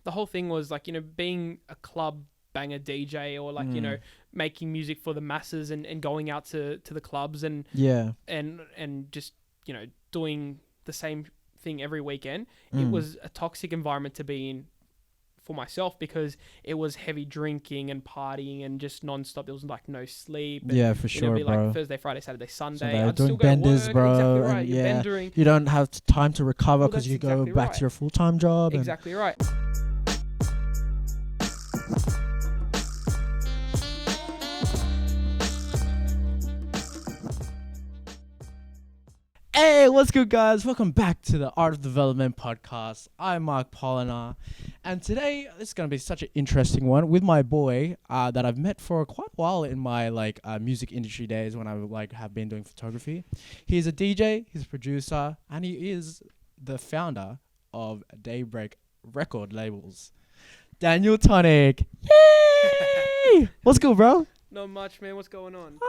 the whole thing was like, being a club banger DJ or like, making music for the masses and going out to the clubs and just, doing the same thing every weekend. It was a toxic environment to be in for myself because it was heavy drinking and partying and just non-stop. There was like no sleep. And, for sure, it'd be bro. like Thursday, Friday, Saturday, Sunday. So I'd doing still go benders, to work. bro. Exactly right. And You're bendering. You don't have time to recover because that's you go exactly back right. to your full-time job. Exactly right. Hey, what's good, guys? Welcome back to the Art of Development podcast. I'm Mark Polinar, and today this is going to be such an interesting one with my boy that I've met for quite a while in my music industry days when I have been doing photography. He's a DJ, he's a producer, and he is the founder of Daybreak record labels. Daniel Tonik. Yay! What's good, bro? Not much, man. What's going on?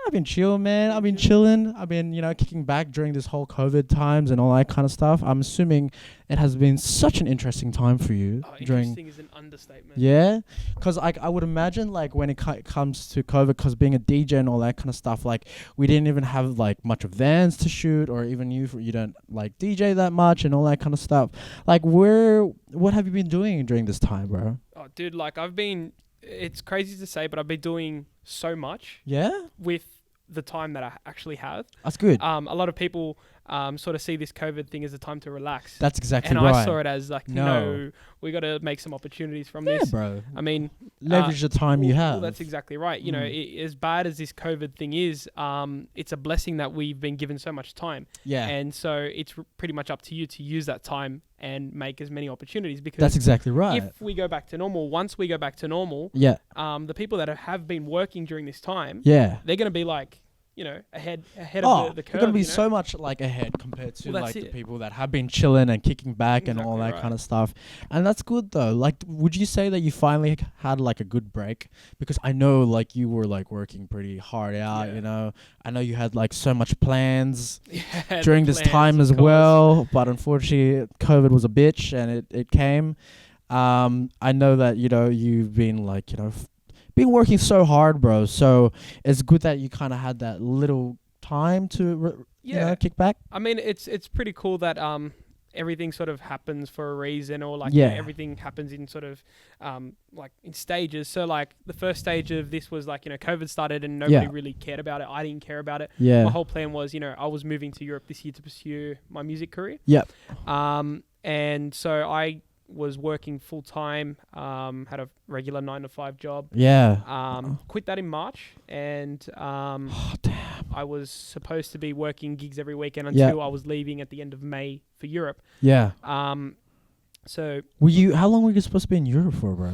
I've been chilling, man. I've been chilling. I've been, kicking back during this whole COVID times and all that kind of stuff. I'm assuming it has been such an interesting time for you. Interesting is an understatement. Yeah? Because I would imagine, when it comes to COVID, because being a DJ and all that kind of stuff, we didn't even have, much events to shoot, or even you don't, DJ that much and all that kind of stuff. What have you been doing during this time, bro? Oh, dude, it's crazy to say, but I've been doing so much. Yeah? With the time that I actually have. That's good. A lot of people sort of see this COVID thing as a time to relax. That's exactly right. right. And I saw it as no, we got to make some opportunities from this. Yeah, bro. I mean, leverage the time you have. Well, that's exactly right. As bad as this COVID thing is, it's a blessing that we've been given so much time. Yeah. And so it's pretty much up to you to use that time and make as many opportunities, because that's exactly right. If we go back to normal, once we go back to normal, the people that have been working during this time, they're going to be ahead of the curve. They're going to be so much ahead compared to the people that have been chilling and kicking back and all that kind of stuff. And that's good though. Would you say that you finally had a good break? Because I know you were working pretty hard out, I know you had so much plans during this time as well, but unfortunately COVID was a bitch and it came. I know that, you've been been working so hard, bro. So it's good that you kind of had that little time to, kick back. I mean, it's pretty cool that everything sort of happens for a reason, or everything happens in sort of in stages. So the first stage of this was COVID started and nobody really cared about it. I didn't care about it. Yeah. My whole plan was, I was moving to Europe this year to pursue my music career. Yep. And so I was working full time, had a regular 9-to-5 job. Yeah. Quit that in March, and damn. I was supposed to be working gigs every weekend until I was leaving at the end of May for Europe. Yeah. So how long were you supposed to be in Europe for, bro?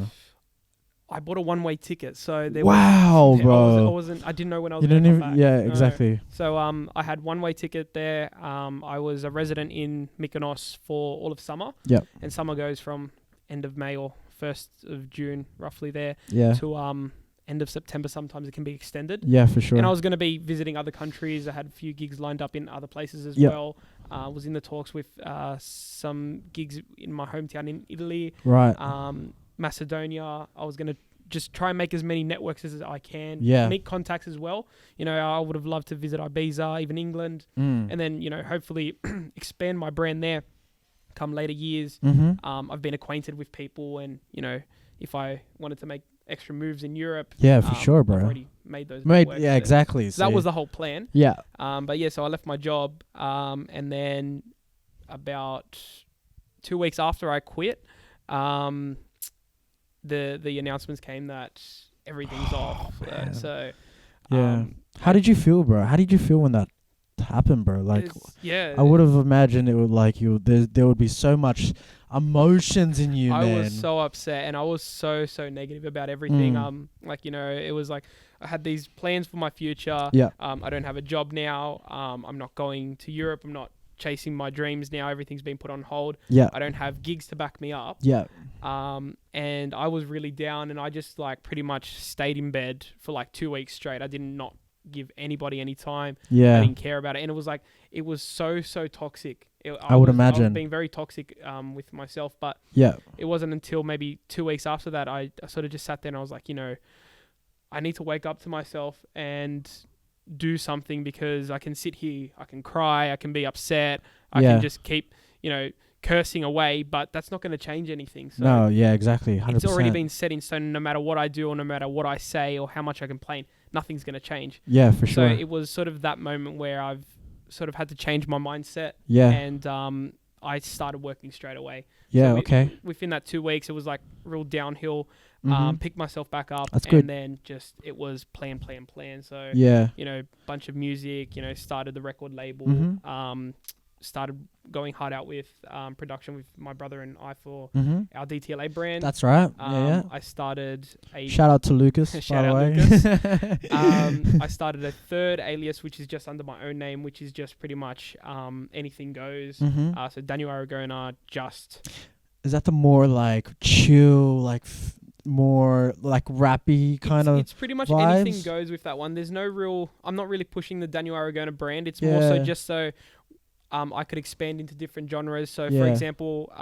I bought a one-way ticket, so there bro. I didn't know when I was going to come back. Yeah, exactly. So I had one-way ticket there. I was a resident in Mykonos for all of summer. Yep. And summer goes from end of May or 1st of June, roughly there, to end of September. Sometimes it can be extended. Yeah, for sure. And I was going to be visiting other countries. I had a few gigs lined up in other places as well. Was in the talks with some gigs in my hometown in Italy. Right. Macedonia. I was going to just try and make as many networks as I can. Yeah. Meet contacts as well. I would have loved to visit Ibiza, even England. And then, hopefully expand my brand there come later years. Mm-hmm. I've been acquainted with people, and, if I wanted to make extra moves in Europe. Yeah, for sure, bro. I've already made those networks. Yeah, exactly. So that was the whole plan. Yeah. So I left my job. And then about 2 weeks after I quit, the announcements came that everything's off. How did you feel, bro? How did you feel when that happened, bro? I would have imagined it would there would be so much emotions in you, man. I was so upset, and I was so negative about everything. It was I had these plans for my future. Yeah. I don't have a job now. I'm not going to Europe. I'm not chasing my dreams now. Everything's been put on hold. Yeah. I don't have gigs to back me up. Yeah. And I was really down, and I just pretty much stayed in bed for 2 weeks straight. I did not give anybody any time. Yeah. I didn't care about it. And it was like, it was so toxic. I would imagine. I was being very toxic with myself. But it wasn't until maybe 2 weeks after that, I sort of just sat there and I was like, you know, I need to wake up to myself and do something, because I can sit here, I can cry, I can be upset, I can just keep, you know, cursing away, but that's not going to change anything. So no, yeah, exactly. 100%. It's already been set in stone. No matter what I do or no matter what I say or how much I complain, nothing's going to change. Yeah, for sure. So it was sort of that moment where I've sort of had to change my mindset. Yeah. And I started working straight away. Yeah, so okay. Within that 2 weeks, it was like real downhill. Picked myself back up. That's good. And then just, it was plan. So, yeah, you know, bunch of music, you know, started the record label, started going hard out with production with my brother and I for our DTLA brand. That's right. I started a... Shout out to Lucas, shout by out the way. Lucas. I started a third alias, which is just under my own name, which is just pretty much anything goes. So Daniel Aragona, just... Is that the more like chill, like more like rappy kind of? It's pretty much vibes? anything goes with that one. There's no real... I'm not really pushing the Daniel Aragona brand. It's more so just so I could expand into different genres. So for example,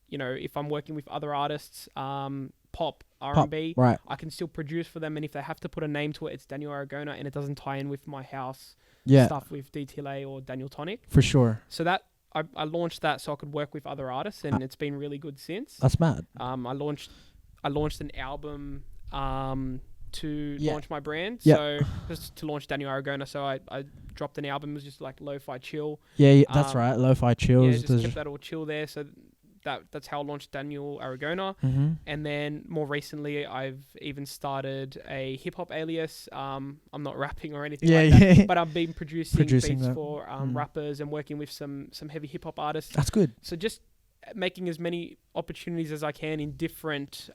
you know, if I'm working with other artists, pop, R&B, right, I can still produce for them. And if they have to put a name to it, it's Daniel Aragona, and it doesn't tie in with my house stuff with DTLA or Daniel Tonik. For sure. So that I launched that so I could work with other artists, and it's been really good since. That's mad. I launched an album to launch my brand. Yeah. So just to launch Daniel Aragona. So I dropped an album. It was just like lo-fi chill. Yeah, that's right. Lo-fi chill. Yeah, just kept that all chill there. So that's how I launched Daniel Aragona. And then more recently, I've even started a hip hop alias. I'm not rapping or anything like that, but I've been producing beats for rappers and working with some heavy hip hop artists. That's good. So just making as many opportunities as I can in different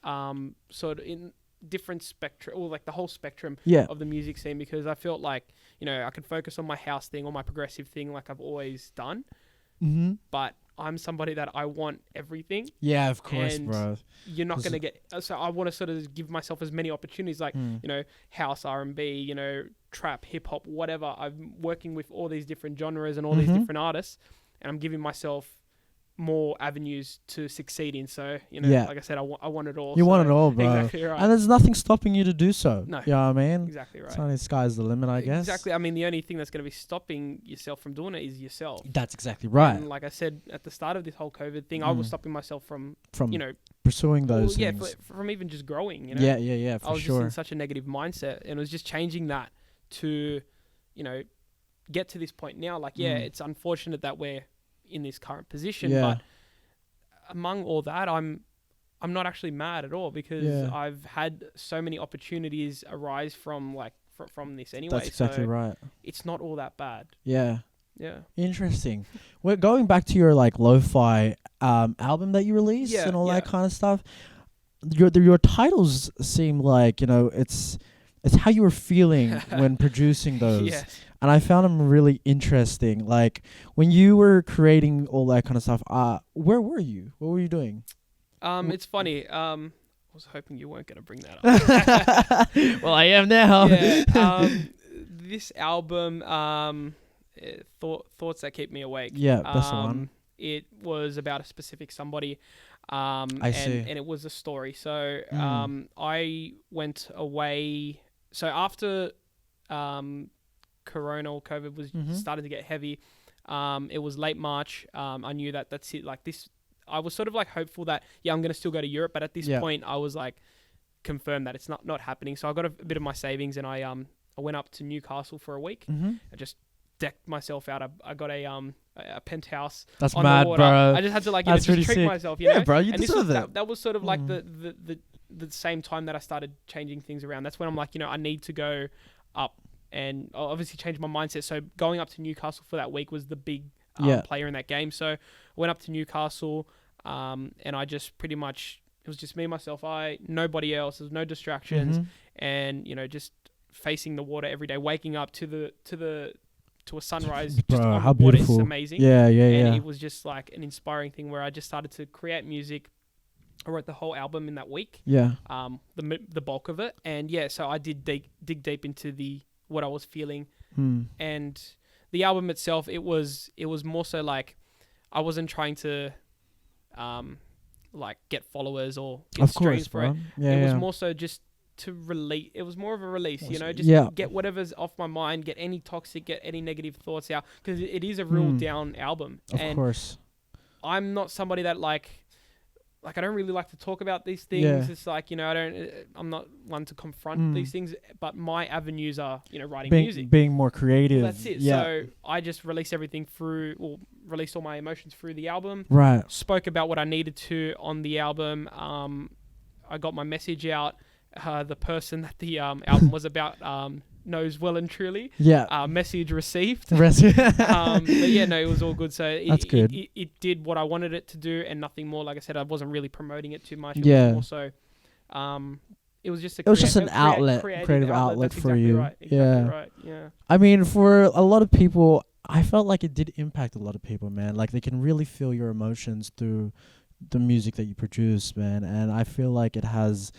different spectrum, or like the whole spectrum of the music scene, because I felt like, you know, I could focus on my house thing or my progressive thing like I've always done. But I'm somebody that I want everything. Yeah, of course, bro. You're not going to get... So I want to sort of give myself as many opportunities, like, you know, house, R&B, you know, trap, hip-hop, whatever. I'm working with all these different genres and all these different artists, and I'm giving myself more avenues to succeed in. So, you know, like I said, I want it all. You want it all, bro. Exactly right. And there's nothing stopping you to do so. No. You know what I mean? Exactly right. It's only sky's the limit, I guess. Exactly. I mean, the only thing that's going to be stopping yourself from doing it is yourself. That's exactly right. And like I said, at the start of this whole COVID thing, I was stopping myself from you know, pursuing those things. Yeah, from even just growing, you know? Yeah, for sure. I was just in such a negative mindset, and it was just changing that to, you know, get to this point now. Like, it's unfortunate that we're in this current position, but among all that, I'm not actually mad at all, because I've had so many opportunities arise from from this anyway. That's exactly right. It's not all that bad. Yeah. Yeah. Interesting. We're going back to your like lo-fi album that you released and all that kind of stuff. Your titles seem like, you know, it's how you were feeling when producing those. Yes. And I found them really interesting. Like, when you were creating all that kind of stuff, where were you? What were you doing? It's funny. I was hoping you weren't going to bring that up. Well, I am now. Yeah. This album, Thoughts That Keep Me Awake. Yeah, that's the one. It was about a specific somebody. I see. And it was a story. So I went away. So after... Corona or COVID was starting to get heavy. It was late March. I knew that's it. Like this, I was sort of like hopeful that, I'm going to still go to Europe. But at this point, I was like confirmed that it's not happening. So I got a bit of my savings, and I went up to Newcastle for a week. I just decked myself out. I got a penthouse. That's on mad, the water. Bro. I just had to like just treat sick. Myself. You know? Bro, you deserve it. That was sort of like the same time that I started changing things around. That's when I'm like, I need to go up. And I obviously changed my mindset. So going up to Newcastle for that week was the big player in that game. So I went up to Newcastle, and I just pretty much, it was just me, myself, nobody else. There was no distractions, and just facing the water every day, waking up to a sunrise. Bro, just on how the water beautiful! It's amazing. Yeah. And it was just like an inspiring thing where I just started to create music. I wrote the whole album in that week. Yeah. The bulk of it, and so I did dig deep into the what I was feeling. And the album itself, it was more so like I wasn't trying to like get followers or get streams for it. It was more so just to release. It was more of a release, you know, just get whatever's off my mind, get any toxic, get any negative thoughts out, because it is a real down album. Of course. I'm not somebody that like I don't really like to talk about these things. It's like, you know, I'm not one to confront these things, but my avenues are, you know, writing music. Being more creative. Well, that's it. Yeah. So I just released everything released all my emotions through the album. Right. Spoke about what I needed to on the album. I got my message out. The person that the album was about knows well and truly. Yeah. Message received. But yeah, no, it was all good. So that's good. It did what I wanted it to do and nothing more. Like I said, I wasn't really promoting it too much. It was more so, it was just an outlet, creative outlet for exactly you. Right. Exactly right. Yeah. I mean, for a lot of people, I felt like it did impact a lot of people, man. Like they can really feel your emotions through the music that you produce, man. And I feel like it has,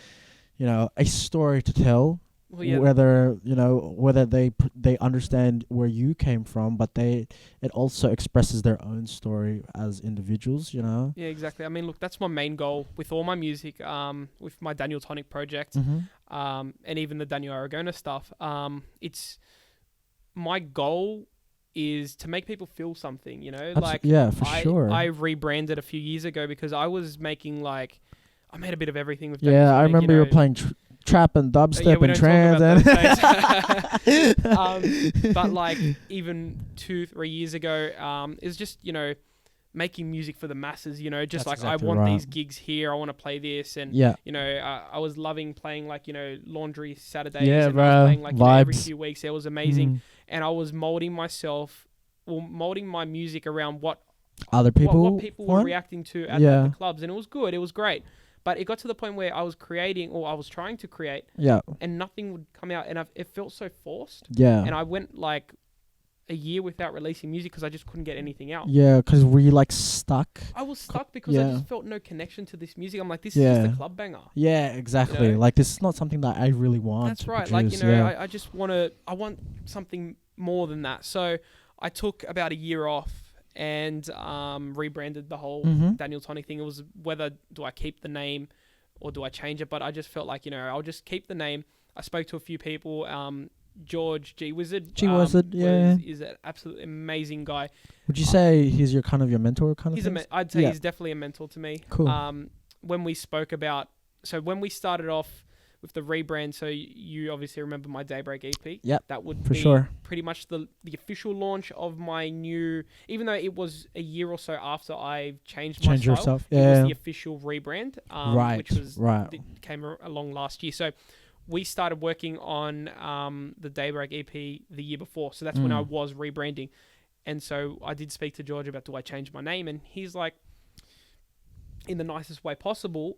you know, a story to tell. Well, yeah. whether they understand where you came from, but it also expresses their own story as individuals, you know. Yeah, exactly. I mean, look, that's my main goal with all my music, with my Daniel Tonik project, and even the Daniel Aragona stuff. It's my goal is to make people feel something, you know. Sure. I rebranded a few years ago because I was making like I made a bit of everything with. Daniel Tonik, I remember you were playing trap and dubstep and trance, but like even 2-3 years ago, it's just, you know, making music for the masses, you know, just that's like exactly I want these gigs here, I want to play this, and you know, I was loving playing like, you know, Laundry Saturdays, and bro. I was playing like, you know, every few weeks. It was amazing, and I was molding my music around what other people what people were reacting to at the clubs, and it was good, it was great. But it got to the point where I was creating, or I was trying to create, and nothing would come out, and it felt so forced. Yeah. And I went like a year without releasing music because I just couldn't get anything out. Yeah, because were you like stuck? I was stuck because I just felt no connection to this music. I'm like, this is just a club banger. Yeah, exactly. You know? Like, this is not something that I really want. That's right. Produce. Like, you know, I just I want something more than that. So I took about a year off and rebranded the whole Daniel Tonik thing. It was whether do I keep the name or do I change it, but I just felt like, you know, I'll just keep the name. I spoke to a few people. George G Wizard is an absolutely amazing guy. Would you say he's your mentor kind of thing? I'd say he's definitely a mentor to me. Cool. When we started off with the rebrand, so you obviously remember my Daybreak EP. Yep, that would be pretty much the official launch of my new. Even though it was a year or so after I changed my style, yourself. It was the official rebrand, which was came along last year. So we started working on the Daybreak EP the year before. So that's when I was rebranding, and so I did speak to George about, do I change my name, and he's like, in the nicest way possible,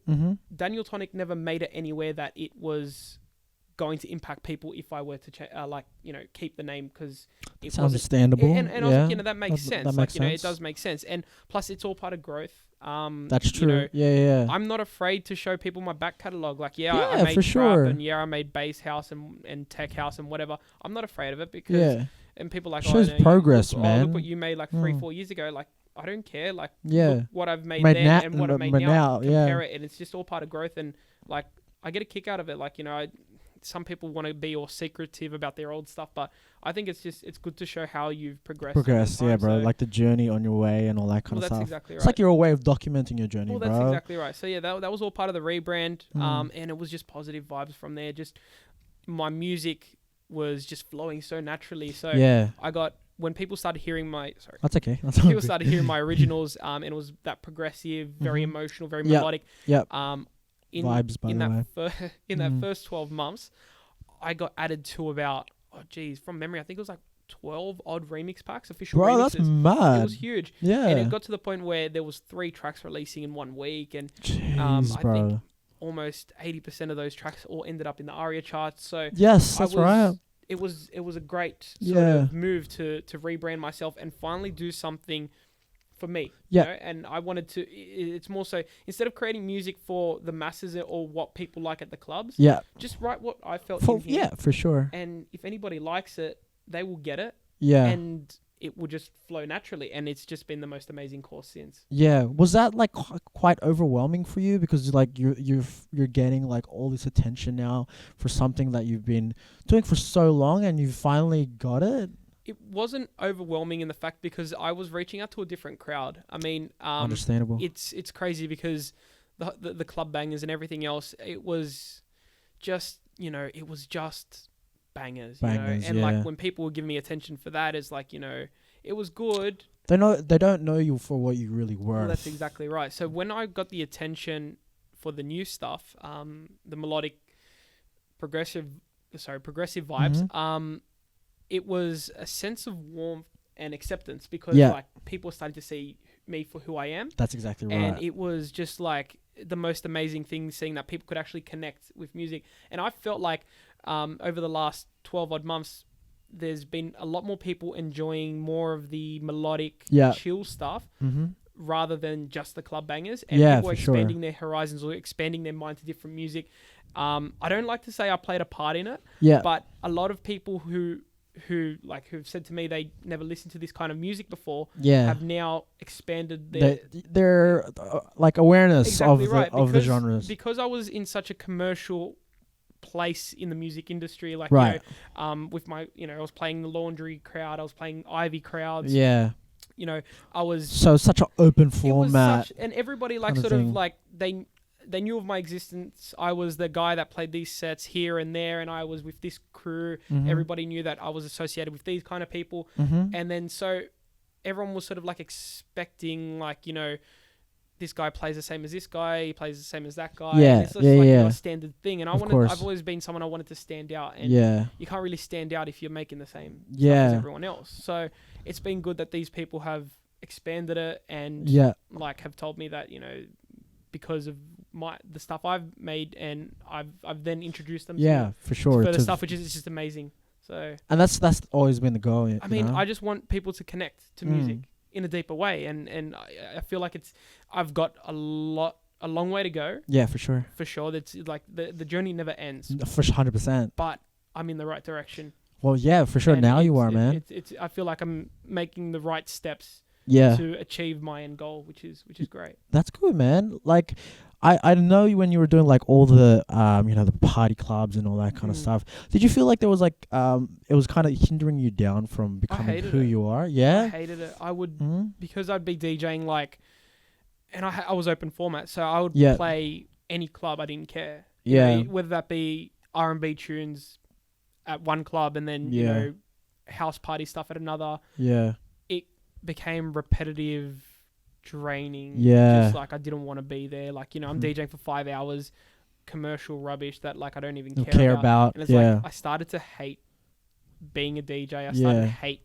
Daniel Tonik never made it anywhere that it was going to impact people if I were to keep the name, because it's understandable. And I was like, you know, that makes sense. That you know, it does make sense. And plus, it's all part of growth. That's true. You know, I'm not afraid to show people my back catalog. Like, I made trap and I made bass house and tech house and whatever. I'm not afraid of it because and people like, shows progress, man. Look what you made like 3-4 years ago. Like, I don't care. Like, look what I've made then and what I've made now. Compare it, and it's just all part of growth. And like, I get a kick out of it. Like, you know, some people want to be all secretive about their old stuff, but I think it's good to show how you've progressed. Yeah, bro. So, like the journey on your way and all that kind of stuff. Exactly right. It's like your way of documenting your journey, bro. That's exactly right. So yeah, that was all part of the rebrand. And it was just positive vibes from there. Just my music was just flowing so naturally. So I got, when people started hearing that's okay. People started hearing my originals, and it was that progressive, very emotional, very melodic. Vibes, by the way. In that first 12 months, I got added to about, from memory, I think it was like 12 odd remix packs, official remixes. That's mad. It was huge. Yeah. And it got to the point where there was 3 tracks releasing in 1 week, and I think almost 80% of those tracks all ended up in the ARIA charts. So that's right. It was a great sort of move to rebrand myself and finally do something for me. Yeah. You know? And I wanted to, it's more so, instead of creating music for the masses or what people like at the clubs, just write what I felt in here. Yeah, for sure. And if anybody likes it, they will get it. Yeah. And it will just flow naturally. And it's just been the most amazing course since. Yeah. Was that like quite overwhelming for you? Because like you're getting like all this attention now for something that you've been doing for so long and you finally got it? It wasn't overwhelming in the fact because I was reaching out to a different crowd. I mean, understandable. It's crazy because the club bangers and everything else, it was just, it was just bangers, and like when people were giving me attention for that, it's like, it was good. They don't know you for what you really were. Well, that's exactly right. So when I got the attention for the new stuff, the melodic progressive vibes, it was a sense of warmth and acceptance because like people started to see me for who I am. That's exactly right. And it was just like the most amazing thing, seeing that people could actually connect with music. And I felt like over the last 12 odd months, there's been a lot more people enjoying more of the melodic chill stuff rather than just the club bangers. And people are expanding their horizons or expanding their mind to different music. I don't like to say I played a part in it, but a lot of people who've said to me they never listened to this kind of music before have now expanded their like awareness of the genres. Because I was in such a commercial place in the music industry, like with my I was playing the Laundry crowd, I was playing Ivy crowds, I was such an open format, and everybody like sort of like they knew of my existence. I was the guy that played these sets here and there, and I was with this crew. Everybody knew that I was associated with these kind of people. And then so everyone was sort of like expecting, like, this guy plays the same as this guy, he plays the same as that guy. Yeah, and it's just a standard thing. And I've always been someone I wanted to stand out. And you can't really stand out if you're making the same stuff as everyone else. So it's been good that these people have expanded it and like have told me that, because of the stuff I've made, and I've then introduced them to for sure further stuff, which is just amazing. So and that's always been the goal. I mean, I just want people to connect to music in a deeper way, and I feel like I've got a long way to go. Yeah, for sure. That's like the journey never ends. For 100%. But I'm in the right direction. Well, yeah, for sure. And now you are, man. I feel like I'm making the right steps. To achieve my end goal, which is great. That's good, man. Like, I know when you were doing like all the the party clubs and all that kind of stuff. Did you feel like there was like it was kind of hindering you down from becoming who you are? Yeah, I hated it. I would because I'd be DJing like, and I was open format, so I would play any club. I didn't care. Whether that be R&B tunes at one club and then house party stuff at another. Yeah. Became repetitive, draining. Just like I didn't want to be there. Like, I'm DJing for 5 hours, commercial rubbish that like I don't even care about. And it's like I started to hate being a DJ. I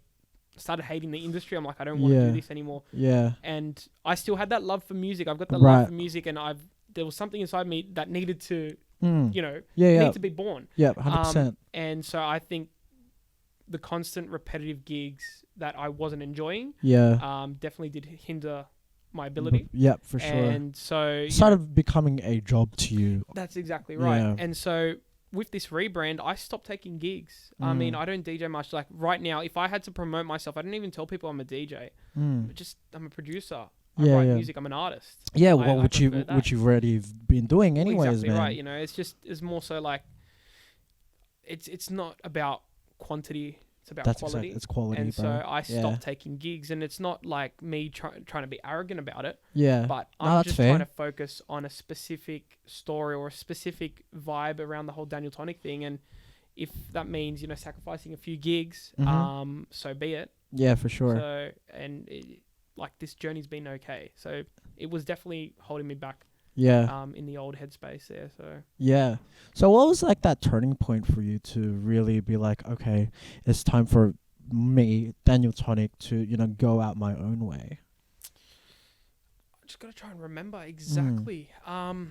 started hating the industry. I'm like, I don't want to do this anymore. Yeah. And I still had that love for music. I've got the love for music, and there was something inside me that needed to need to be born. Yeah, 100%. And so I think the constant repetitive gigs that I wasn't enjoying definitely did hinder my ability. Yeah, for sure. And so it started becoming a job to you. That's exactly right. Yeah. And so with this rebrand, I stopped taking gigs. I mean, I don't DJ much. Like right now, if I had to promote myself, I don't even tell people I'm a DJ. I'm a producer. I write music. I'm an artist. Yeah, which you've already been doing anyways, exactly man. Right. It's more so like it's not about quantity. It's about quality. Exactly. It's quality, and bro. so I stopped taking gigs, and it's not like me trying to be arrogant about it. Yeah. But I'm just trying to focus on a specific story or a specific vibe around the whole Daniel Tonik thing, and if that means sacrificing a few gigs, so be it. Yeah, for sure. So this journey's been okay. So it was definitely holding me back. Yeah. In the old headspace there. So yeah. So what was like that turning point for you to really be like, okay, it's time for me, Daniel Tonik, to go out my own way? I just gotta try and remember exactly. I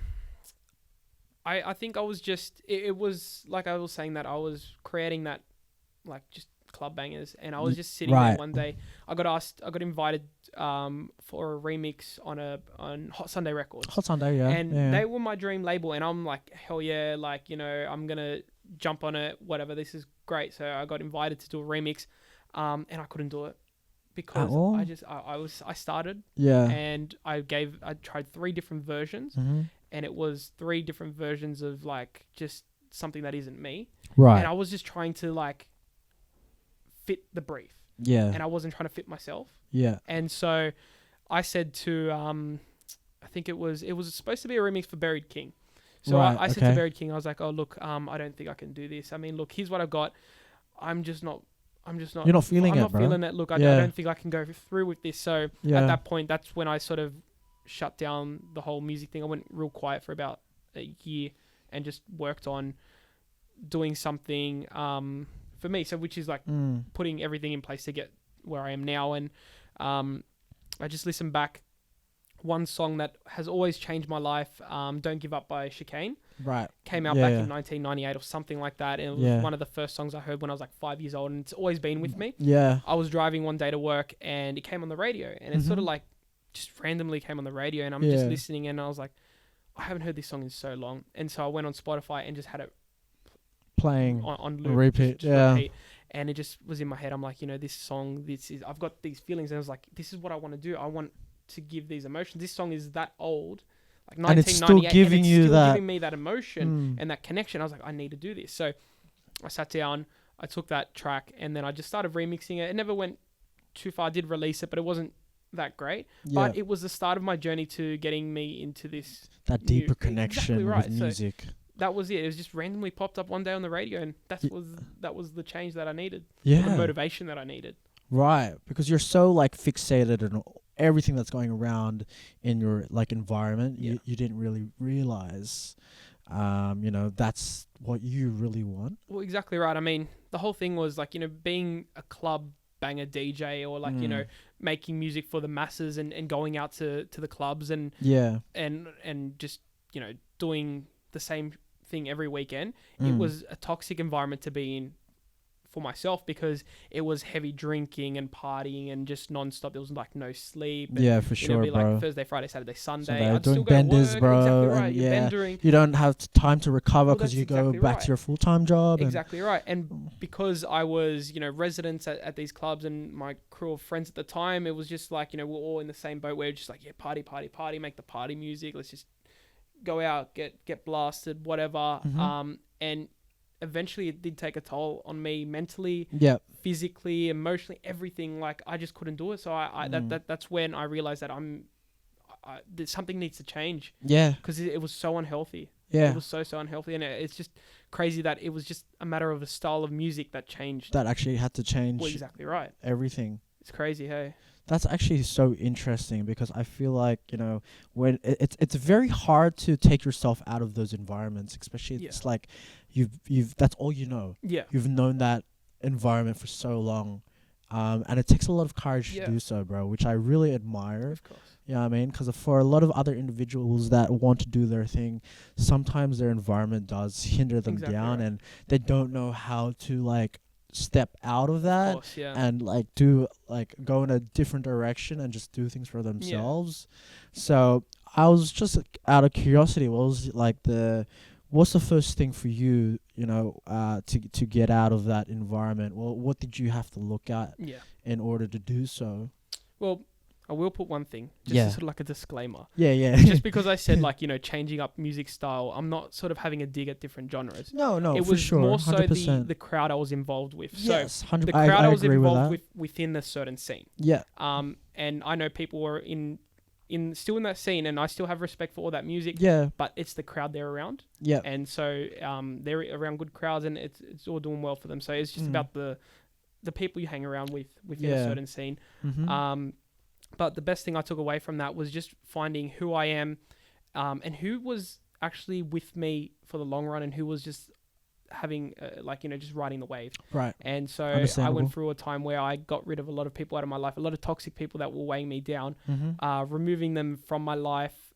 think I was just it was like I was saying that I was creating that like just club bangers, and I was just sitting there one day. I got invited for a remix on Hot Sunday Records. Hot Sunday, yeah. And they were my dream label, and I'm like, hell yeah, like, you know, I'm gonna jump on it, whatever, this is great. So I got invited to do a remix, and I couldn't do it because I started, and I tried 3 different versions, and it was 3 different versions of like just something that isn't me, right? And I was just trying to like fit the brief, and I wasn't trying to fit myself, and so I said to I think it was supposed to be a remix for Buried King. So I said to Buried King, I was like, oh, look, I don't think I can do this. I mean, look, here's what I've got. I'm just not. You're not feeling it, bro. I'm not feeling it. Look, I don't think I can go through with this. So at that point, that's when I sort of shut down the whole music thing. I went real quiet for about a year and just worked on doing something for me. So which is like putting everything in place to get where I am now. And I just listened back. One song that has always changed my life, Don't Give Up by Chicane. Right. Came out back in 1998 or something like that. And it was one of the first songs I heard when I was like 5 years old. And it's always been with me. Yeah. I was driving one day to work and it came on the radio. And it sort of like just randomly came on the radio. And I'm just listening and I was like, I haven't heard this song in so long. And so I went on Spotify and just had it playing on loop. Repeat. Repeat. And it just was in my head. I'm like, you know, this song, I've got these feelings. And I was like, this is what I want to do. I want to give these emotions. This song is that old, like 1998, and it's still giving me that emotion and that connection. I was like, I need to do this. So I sat down, I took that track, and then I just started remixing it. It never went too far. I did release it, but it wasn't that great. But it was the start of my journey to getting me into that deeper connection with music. So that was it. It was just randomly popped up one day on the radio, and that was the change that I needed. The motivation that I needed. Right, because you're so like fixated on everything that's going around in your like environment. You didn't really realize, you know, that's what you really want. Well, exactly right. I mean, the whole thing was like, you know, being a club banger DJ or like, you know, making music for the masses and going out to the clubs and just, you know, doing the same thing every weekend. It was a toxic environment to be in for myself because it was heavy drinking and partying and just non-stop. There was like no sleep. And, for sure, be bro. Like Thursday, Friday, Saturday, Sunday. I'd doing still go benders, to work. bro. Exactly right. You're bendering. You don't have time to recover because you go back to your full-time job. Exactly right. And because I was, you know, residents at these clubs and my crew of friends at the time, it was just like, you know, we're all in the same boat. We're just like, party, make the party music. Let's just go out, get blasted, whatever. And eventually it did take a toll on me mentally, physically, emotionally, everything. Like I just couldn't do it. So that's when I realized that something needs to change. Yeah. Because it was so unhealthy. Yeah. It was so unhealthy. And it's just crazy that it was just a matter of a style of music that changed. That actually had to change. Well, exactly right. Everything. It's crazy, hey? That's actually so interesting because I feel like, you know, when it's very hard to take yourself out of those environments, especially it's like you've that's all you know. Yeah. You've known that environment for so long. And it takes a lot of courage to do so, bro, which I really admire. Of course. You know what I mean? Because for a lot of other individuals that want to do their thing, sometimes their environment does hinder them down and they don't know how to like step out of that and like go in a different direction and just do things for themselves. So I was just out of curiosity, what's the first thing for you, you know, to get out of that environment? Well, what did you have to look at in order to do so? Well, I will put one thing, just sort of like a disclaimer. Yeah. Just because I said like, you know, changing up music style, I'm not sort of having a dig at different genres. No, it was sure, more so 100%. the crowd I was involved with. Yes, so the crowd I was involved with within a certain scene. Yeah. And I know people were still in that scene, and I still have respect for all that music. Yeah. But it's the crowd they're around. Yeah. And so they're around good crowds, and it's all doing well for them. So it's just about the people you hang around within a certain scene. But the best thing I took away from that was just finding who I am, and who was actually with me for the long run, and who was just having just riding the wave. Right. And so I went through a time where I got rid of a lot of people out of my life, a lot of toxic people that were weighing me down, removing them from my life,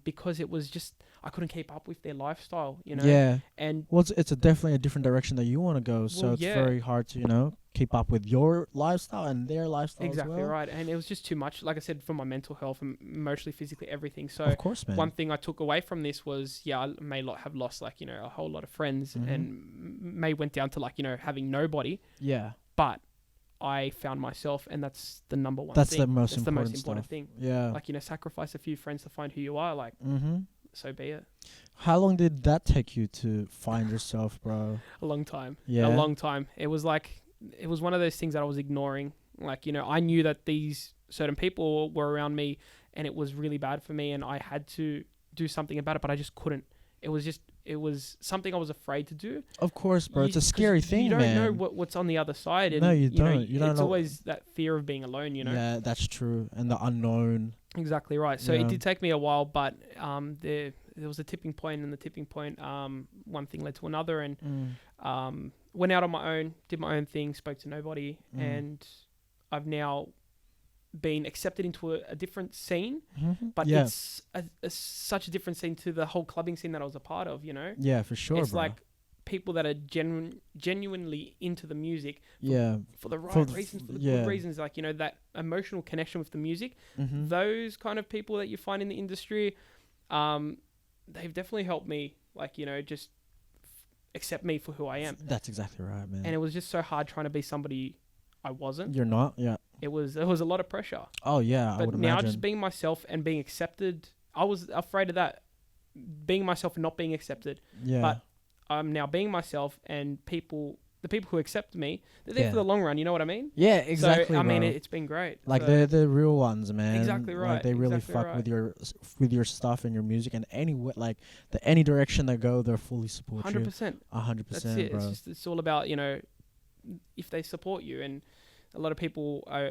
because it was just, I couldn't keep up with their lifestyle, Yeah. And well, it's definitely a different direction that you want to go. So it's very hard to, keep up with your lifestyle and their lifestyle exactly as well. right. And it was just too much, like I said, for my mental health and emotionally, physically, everything. So of course, man. One thing I took away from this was, I may have lost like, a whole lot of friends and may went down to like, having nobody. Yeah. But I found myself, and that's the number one that's thing. The most that's important the most important thing. Yeah. Like, sacrifice a few friends to find who you are. Like, so be it. How long did that take you to find yourself, bro? A long time. Yeah. A long time. It was one of those things that I was ignoring. Like, I knew that these certain people were around me and it was really bad for me and I had to do something about it, but I just couldn't. It was something I was afraid to do. Of course, bro. It's a scary thing, man. You don't know what's on the other side. And, no, you don't. You don't it's know. always that fear of being alone, Yeah, that's true. And the unknown. Exactly right. So it did take me a while, but there was a tipping point, and the tipping point, one thing led to another, and went out on my own, did my own thing, spoke to nobody, and I've now been accepted into a different scene, but it's such a different scene to the whole clubbing scene that I was a part of, Yeah, for sure, it's bro. like people that are genuinely into the music for the right reasons, for the good reasons, like, that emotional connection with the music. Those kind of people that you find in the industry, they've definitely helped me, like, just accept me for who I am. That's exactly right, man. And it was just so hard trying to be somebody I wasn't. You're not, yeah. There was a lot of pressure. Oh, yeah, I would imagine. But now just being myself and being accepted, I was afraid of that, being myself and not being accepted. Yeah. But I'm now being myself, and the people who accept me, they're there for the long run, you know what I mean? Yeah, exactly, So, I mean, bro. it's been great. Like, they're the real ones, man. Exactly right. Like, they really fuck with your stuff and your music, and any direction they go, they're fully support 100%. you. 100%, That's it. bro. It's all about, if they support you, and a lot of people are,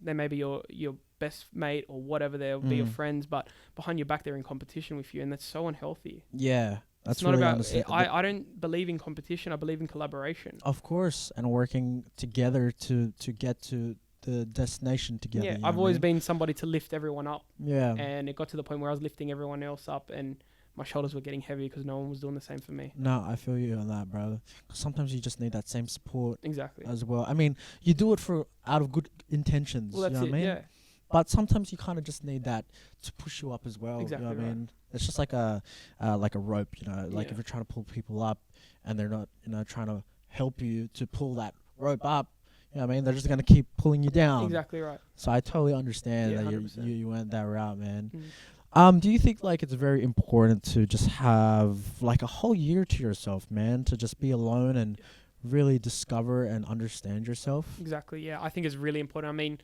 they may be your best mate or whatever, they'll be your friends, but behind your back they're in competition with you, and that's so unhealthy. Yeah. That's it's not really about. I don't believe in competition. I believe in collaboration. Of course, and working together to get to the destination together. Yeah, I've always been somebody to lift everyone up. Yeah. And it got to the point where I was lifting everyone else up, and my shoulders were getting heavy because no one was doing the same for me. No, I feel you on that, brother. 'Cause sometimes you just need that same support. Exactly. As well. I mean, you do it out of good intentions. Well, that's you know what I mean? Yeah. But sometimes you kind of just need that to push you up as well. Exactly, you know what right. I mean? It's just like a rope, like if you're trying to pull people up and they're not, trying to help you to pull that rope up, you know what I mean? They're just going to keep pulling you down. Exactly right. So I totally understand that 100%. you went that route, man. Mm. Do you think like it's very important to just have like a whole year to yourself, man, to just be alone and really discover and understand yourself? Exactly, yeah. I think it's really important. I mean,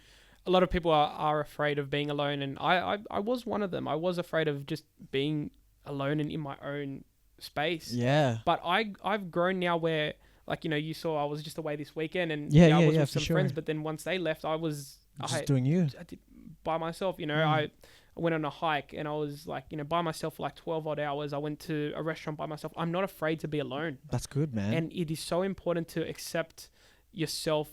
a lot of people are afraid of being alone, and I was one of them. I was afraid of just being alone and in my own space. Yeah. But I've grown now where, like, you saw I was just away this weekend, and I was with some friends, but then once they left, I was just doing you. I did by myself, I went on a hike, and I was like, by myself for like 12 odd hours. I went to a restaurant by myself. I'm not afraid to be alone. That's good, man. And it is so important to accept yourself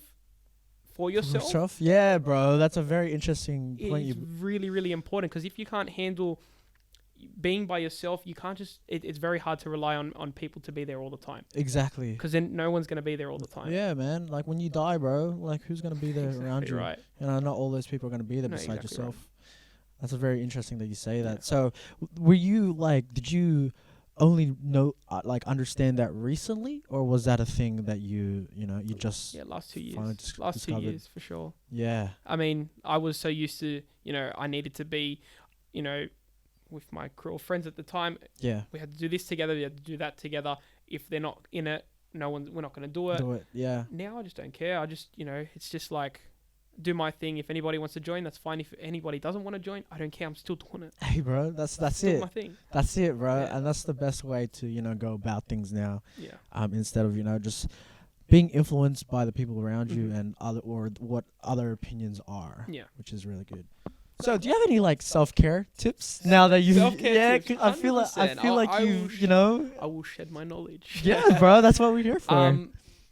for yourself. Yeah, bro. That's a very interesting point. It's really, really important, because if you can't handle being by yourself, you can't just... It's very hard to rely on people to be there all the time. Exactly. Because then no one's going to be there all the time. Yeah, man. Like when you die, bro, like who's going to be there around you? Right. Not all those people are going to be there beside yourself. Right. That's very interesting that you say that. So were you like, did you only know, understand that recently, or was that a thing that you just... Yeah, last 2 years. Last 2 years, for sure. Yeah. I mean, I was so used to, I needed to be, with my crew of friends at the time. Yeah. We had to do this together. We had to do that together. If they're not in it, we're not going to do it. Yeah. Now I just don't care. I just, it's just like, do my thing. If anybody wants to join, that's fine. If anybody doesn't want to join, I don't care. I'm still doing it. Hey, bro, that's still it. My thing. That's it, bro. Yeah. And that's the best way to, go about things now. Yeah. Instead of, just being influenced by the people around you and what other opinions are. Yeah. Which is really good. So, do you have any self-care tips now that you? Self-care tips, I feel like I will shed my knowledge. Yeah, bro, that's what we're here for.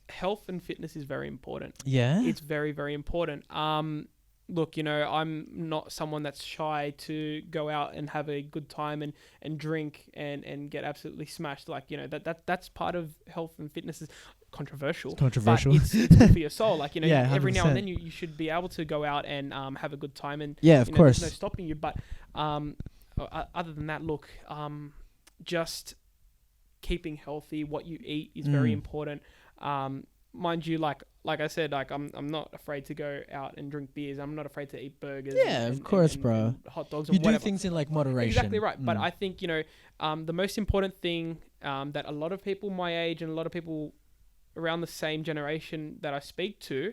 Health and fitness is very important. Yeah, it's very, very important. look, I'm not someone that's shy to go out and have a good time and drink and get absolutely smashed. Like, that's part of health and fitness. Is controversial. But it's good for your soul. Like, yeah, every now and then you should be able to go out and have a good time. And yeah, of course, there's no stopping you. But other than that, look, just keeping healthy. What you eat is very important. Mind you, like I said, like I'm not afraid to go out and drink beers. I'm not afraid to eat burgers. Yeah, of course, bro. And hot dogs. You do things in like moderation. Exactly right. But I think the most important thing that a lot of people my age and a lot of people around the same generation that I speak to,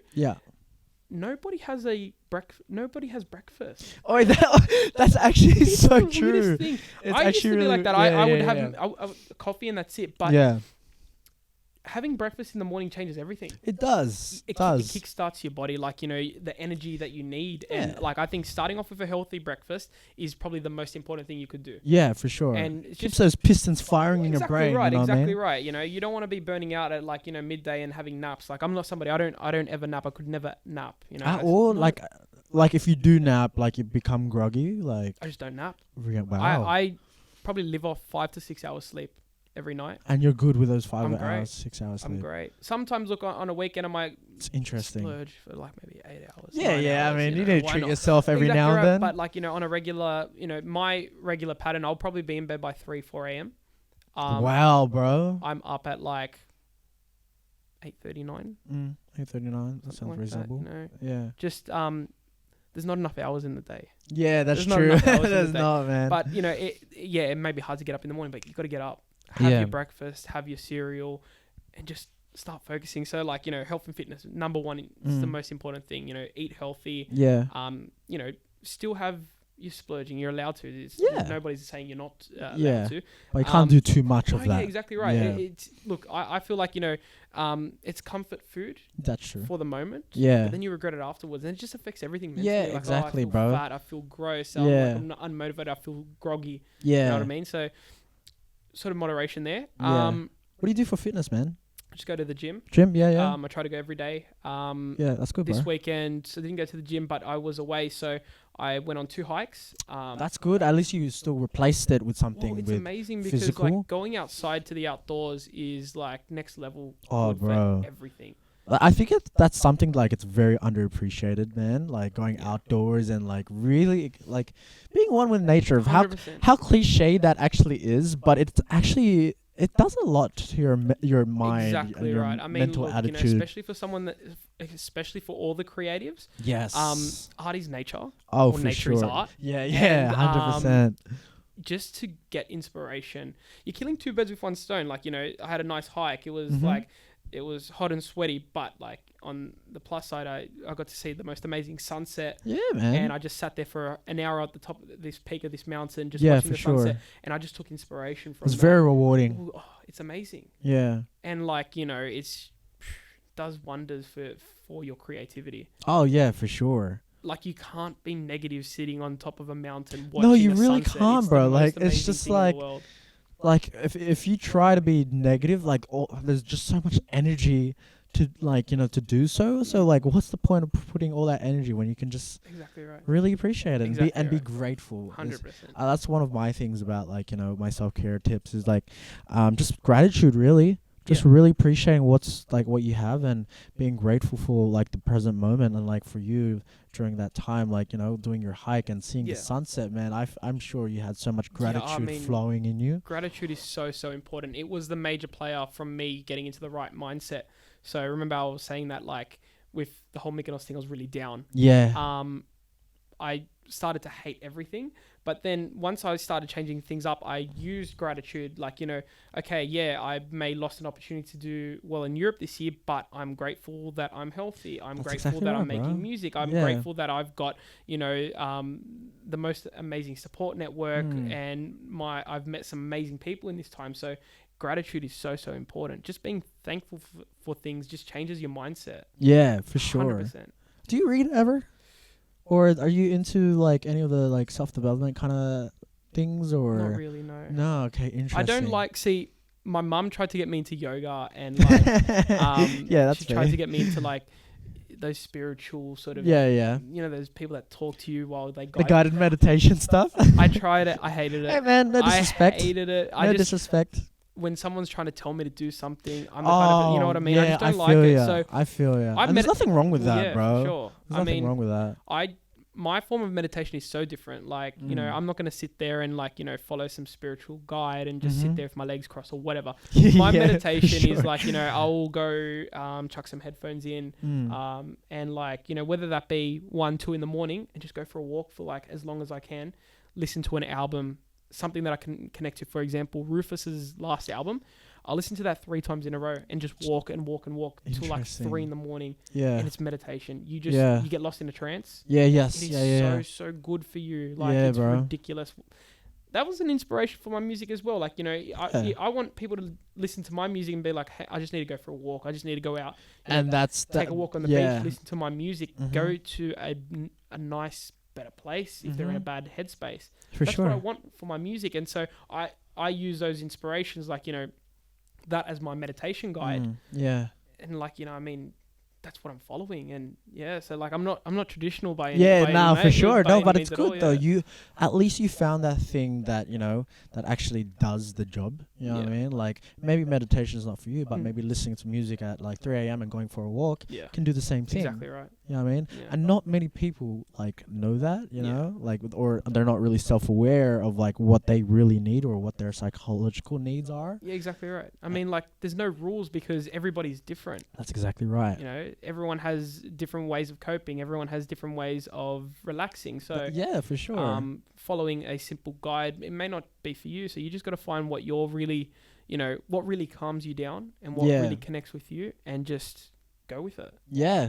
nobody has breakfast. Oh, that's actually so the true. Thing. It's I used to be like that. I would have yeah. coffee and that's it. But having breakfast in the morning changes everything. It does. It kickstarts your body, like, the energy that you need. Yeah. And like, I think starting off with a healthy breakfast is probably the most important thing you could do. Yeah, for sure. And it's keeps those pistons firing in your brain. Exactly right. You don't want to be burning out at like, midday and having naps. Like, I'm not somebody, I don't ever nap. I could never nap, Or like if you do nap, like you become groggy, like. I just don't nap. Wow. I probably live off 5 to 6 hours sleep every night. And you're good with those 5 hours, 6 hours sleep. I'm great. Sometimes, look, on a weekend I might splurge for like maybe 8 hours. Yeah. Hours, I mean, you need to treat yourself every now and then. But like, on a regular, my regular pattern, I'll probably be in bed by 4 a.m. Wow, bro. I'm up at like 8:39. 8:39. That sounds reasonable. Yeah. Just there's not enough hours in the day. Yeah, that's true. There's not, man. But it may be hard to get up in the morning, but you got to get up. Have your breakfast, have your cereal, and just start focusing. So, like, health and fitness, number one is the most important thing. Eat healthy. Yeah. Still have your splurging. You're allowed to. Nobody's saying you're not allowed to. But you can't do too much of that. Yeah, exactly right. Yeah. Look, I feel like, it's comfort food. That's true. For the moment. Yeah. But then you regret it afterwards, and it just affects everything mentally. Yeah, like, exactly, I feel bro. fat, I feel gross. I'm not unmotivated. I feel groggy. Yeah. You know what I mean? So, sort of moderation there. What do you do for fitness, man? I just go to the gym. Yeah. I try to go every day. That's good, This bro. weekend, I didn't go to the gym, but I was away, so I went on 2 hikes. That's good. At least you still replaced it with something. It's amazing because physical. like going outside to the outdoors is like next level. Bro. For everything. I think that's something like it's very underappreciated, man. Like going outdoors and like really like being one with nature. Of how cliche that actually is, but it's actually it does a lot to your mind. Exactly and your right. I mean, mental look, attitude. especially for someone especially for all the creatives. Yes. Art is nature. Oh, or for nature sure. is art. Yeah, 100%. Just to get inspiration, you're killing 2 birds with 1 stone. Like, I had a nice hike. It was like. It was hot and sweaty, but like on the plus side, I got to see the most amazing sunset. Yeah, man. And I just sat there for an hour at the top of this peak of this mountain, just watching the sunset. And I just took inspiration from it. It's very rewarding. Ooh, it's amazing. Yeah. And like, it does wonders for your creativity. Oh, yeah, for sure. Like, you can't be negative sitting on top of a mountain watching No, you a really sunset. can't, bro. Like, it's just like... Like if you try to be negative, like there's just so much energy to like to do so. So like, what's the point of putting all that energy when you can just really appreciate it and be grateful? 100%. That's one of my things about like my self-care tips is like just gratitude, really. Just really appreciating what's like what you have and being grateful for like the present moment and like for you during that time, like doing your hike and seeing the sunset, man. I'm sure you had so much gratitude flowing in you. Gratitude is so important. It was the major player from me getting into the right mindset. So remember I was saying that like with the whole Mykonos thing, I was really down. Yeah. I started to hate everything. But then once I started changing things up, I used gratitude. Like, I may lost an opportunity to do well in Europe this year, but I'm grateful that I'm healthy. I'm grateful that I'm making music. I'm grateful that I've got, the most amazing support network and I've met some amazing people in this time. So gratitude is so important. Just being thankful for things just changes your mindset. Yeah, for sure. 100%. Do you read ever? Or are you into like any of the like self-development kind of things or? Not really, no. No, okay, interesting. I don't see, my mum tried to get me into yoga and like, yeah, that's she tried to get me into like those spiritual sort of those people that talk to you while they guide the guided meditation stuff. I tried it. I hated it. Hey man, no disrespect. I hated it. No disrespect. When someone's trying to tell me to do something, I'm the kind of, you know what I mean? Yeah, I just don't like it. So I feel there's nothing wrong with that, bro. Sure. There's nothing wrong with that. My form of meditation is so different. Like, you know, I'm not going to sit there and like, you know, follow some spiritual guide and just sit there with my legs crossed or whatever. My meditation is like, you know, I'll go chuck some headphones in and like, you know, whether that be 1, 2 in the morning and just go for a walk for like as long as I can, listen to an album, something that I can connect to. For example, Rufus's last album, I'll listen to that 3 times in a row and just walk and walk and walk until like 3 in the morning. Yeah. And it's meditation. You just, you get lost in a trance. Yeah, yes. It is so good for you. Like, it's ridiculous. That was an inspiration for my music as well. Like, you know, I want people to listen to my music and be like, hey, I just need to go for a walk. I just need to go out. And take a walk on the beach, listen to my music, go to a nice, better place if they're in a bad headspace. That's what I want for my music. And so I use those inspirations, like, you know, that as my meditation guide. And like, you know, I mean, that's what I'm following. And so like I'm not traditional by any for sure. No, but it's good though. You at least you found that thing that, you know, that actually does the job. You know what I mean? Like maybe meditation is not for you, but maybe listening to music at like 3 a.m. and going for a walk can do the same thing. Exactly right. You know what I mean? And not many people like know that, you know, like, or they're not really self-aware of like what they really need or what their psychological needs are. Yeah, exactly right. I mean, like there's no rules because everybody's different. That's exactly right. You know, everyone has different ways of coping. Everyone has different ways of relaxing. So yeah, for sure. Following a simple guide, it may not be for you. So you just got to find what you're really, you know, what really calms you down and what really connects with you, and just go with it. Yeah.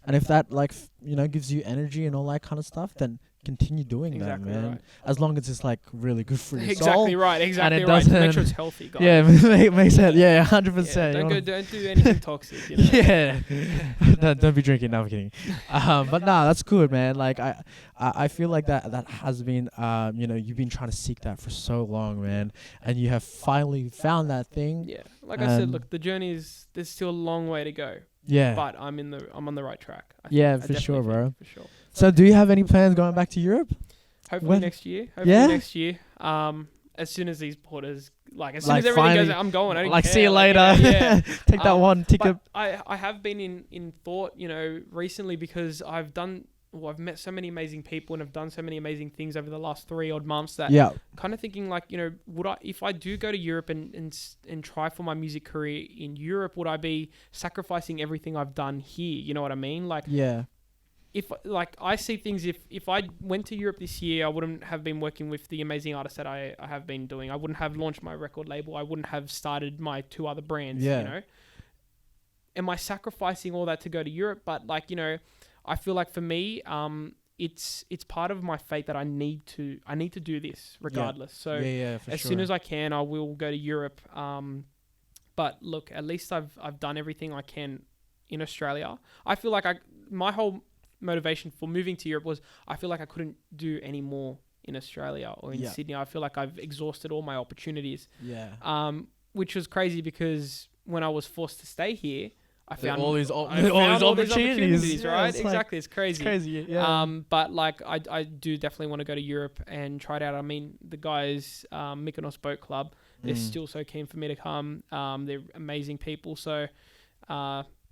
And if that, like, you know, gives you energy and all that kind of stuff, then continue doing that, man. Right. As long as it's, like, really good for your soul. Exactly right. And it doesn't make sure it's healthy, guys. Yeah, makes sense. Yeah, 100%. Don't do anything toxic, you know? Don't be drinking. No, I'm kidding. But nah, that's good, man. Like, I feel like that has been, you know, you've been trying to seek that for so long, man. And you have finally found that thing. Yeah. Like I said, look, the journey there's still a long way to go. Yeah, but I'm on the right track. For sure, bro. For sure. So, do you have any plans going back to Europe? Hopefully next year. Next year. As soon as these borders, like as soon as everything goes, I'm going. I don't care. See you later. Take that one ticket. I have been in thought, you know, recently because I've met so many amazing people and have done so many amazing things over the last 3 odd months that kind of thinking like, you know, if I do go to Europe and try for my music career in Europe, would I be sacrificing everything I've done here? You know what I mean? Like, if like I see things, if I went to Europe this year, I wouldn't have been working with the amazing artists that I have been doing. I wouldn't have launched my record label. I wouldn't have started my 2 other brands, you know? Am I sacrificing all that to go to Europe? But like, you know, I feel like for me, it's part of my fate that I need to do this regardless. So as soon as I can, I will go to Europe. But look, at least I've done everything I can in Australia. I feel like my whole motivation for moving to Europe was I feel like I couldn't do any more in Australia or in Sydney. I feel like I've exhausted all my opportunities. Which was crazy because when I was forced to stay here, I found all these opportunities, right? Exactly. It's crazy. It's crazy, yeah. But like, I do definitely want to go to Europe and try it out. I mean, the guys, Mykonos Boat Club, they're still so keen for me to come. They're amazing people. So,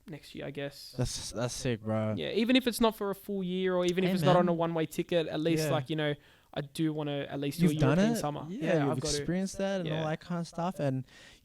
next year, I guess. That's sick, bro. Yeah. Even if it's not for a full year or even if it's not on a one-way ticket, at least like, you know, I do want to at least do a European summer. Yeah, you've experienced that and all that kind of stuff. And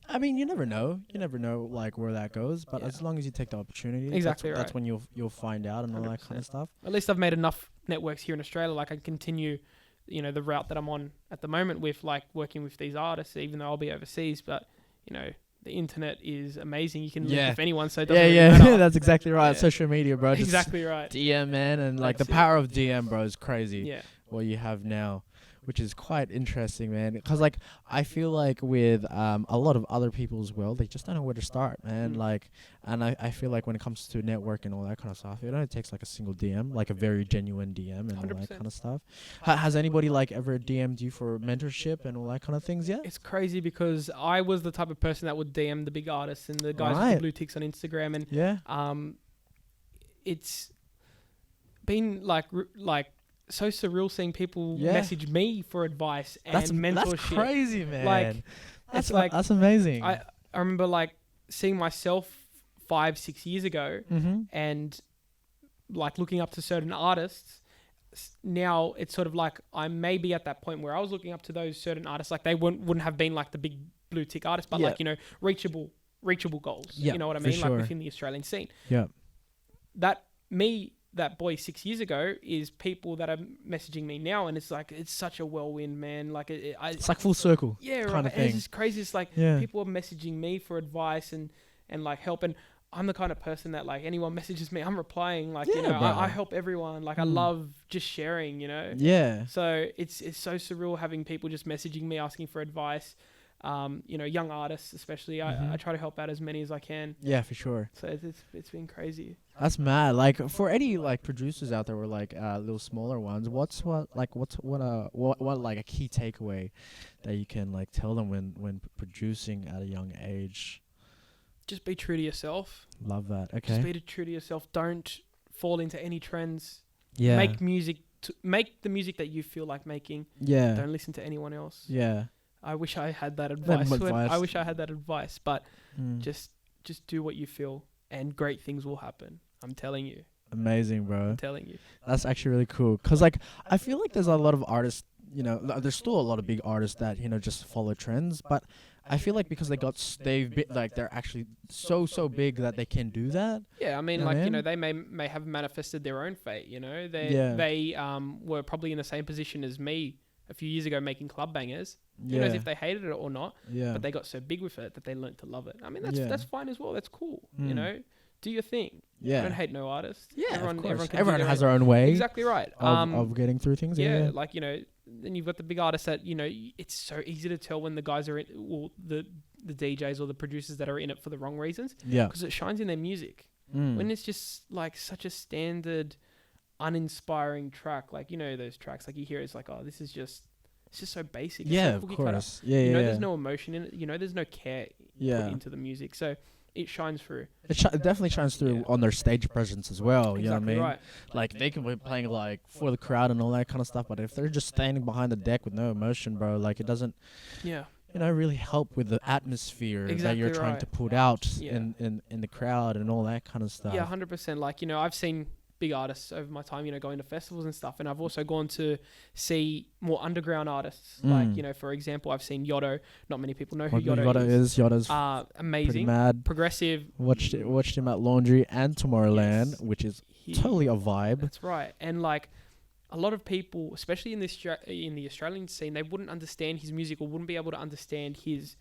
I mean, you never know. You never know like where that goes. But as long as you take the opportunity, that's when you'll find out and all 100%. That kind of stuff. At least I've made enough networks here in Australia. Like I can continue, you know, the route that I'm on at the moment with like working with these artists, even though I'll be overseas. But you know, the internet is amazing. You can link with anyone. So it doesn't really matter. That's exactly right. Yeah. Social media, bro. Exactly right. DM, man, and like the power of DM, bro, is crazy. Yeah. What you have now, which is quite interesting, man. Because like I feel like with a lot of other people as well, they just don't know where to start, man. Like, and I feel like when it comes to network and all that kind of stuff, it only takes like a single DM, like a very genuine DM and 100%. All that kind of stuff. Has anybody like ever DM'd you for mentorship and all that kind of things yet? It's crazy because I was the type of person that would DM the big artists and the guys with the blue ticks on Instagram, and it's been like so surreal seeing people message me for advice and mentorship. That's crazy, man. Like, that's amazing. I remember like seeing myself 5-6 years ago and like looking up to certain artists. Now it's sort of like I'm maybe at that point where I was looking up to those certain artists. Like they wouldn't have been like the big blue tick artists, but like, you know, reachable goals. You know what I mean? Like within the Australian scene. Yeah. That boy 6 years ago is people that are messaging me now, and it's like it's such a whirlwind, man. Like it's like full circle. Yeah, kind right. of thing. It's just crazy. It's like people are messaging me for advice and like help, and I'm the kind of person that like anyone messages me, I'm replying. Like, you know, I help everyone. Like I love just sharing, you know? Yeah. So it's so surreal having people just messaging me, asking for advice. You know, young artists especially. I try to help out as many as I can. Yeah, for sure. So it's been crazy. That's mad. Like for any like producers out there or like little smaller ones, what like a key takeaway that you can like tell them when producing at a young age? Just be true to yourself. Love that. Okay. Just be true to yourself. Don't fall into any trends. Yeah. Make music. Make the music that you feel like making. Yeah. Don't listen to anyone else. Yeah. I wish I had that advice. I wish I had that advice. But just do what you feel, and great things will happen. I'm telling you. Amazing, bro. I'm telling you. That's actually really cool. Cause like I feel like there's a lot of artists. You know, there's still a lot of big artists that just follow trends, but I feel like because they're actually so big that they can do that. Yeah, I mean, you know, they may have manifested their own fate. You know, they were probably in the same position as me a few years ago making club bangers. Who knows if they hated it or not? Yeah. But they got so big with it that they learned to love it. I mean, that's fine as well. That's cool. You know, do your thing. Yeah. Don't hate no artist. Yeah, everyone has their own way. Exactly right. Of getting through things. Yeah, like, you know. Then you've got the big artists that, you know, it's so easy to tell when the guys are the DJs or the producers that are in it for the wrong reasons. Yeah. Because it shines in their music. When it's just like such a standard, uninspiring track, like, you know, those tracks, like you hear it's like, oh, it's just so basic. Yeah, so of course. Yeah, you know, there's no emotion in it. You know, there's no care put into the music. So it shines through. It definitely shines through on their stage presence as well. Exactly, you know what I mean? Right. Like they can be playing like for the crowd and all that kind of stuff, but if they're just standing behind the deck with no emotion, bro, like it doesn't, really help with the atmosphere that you're trying to put out in the crowd and all that kind of stuff. Yeah, 100%. Like, you know, I've seen big artists over my time, you know, going to festivals and stuff, and I've also gone to see more underground artists. Like, you know, for example, I've seen Yotto. Not many people know who Yotto is. Yotto's amazing, mad, progressive. Watched him at Laundry and Tomorrowland, which is totally a vibe. That's right. And like a lot of people, especially in the Australian scene, they wouldn't understand his music or wouldn't be able to understand his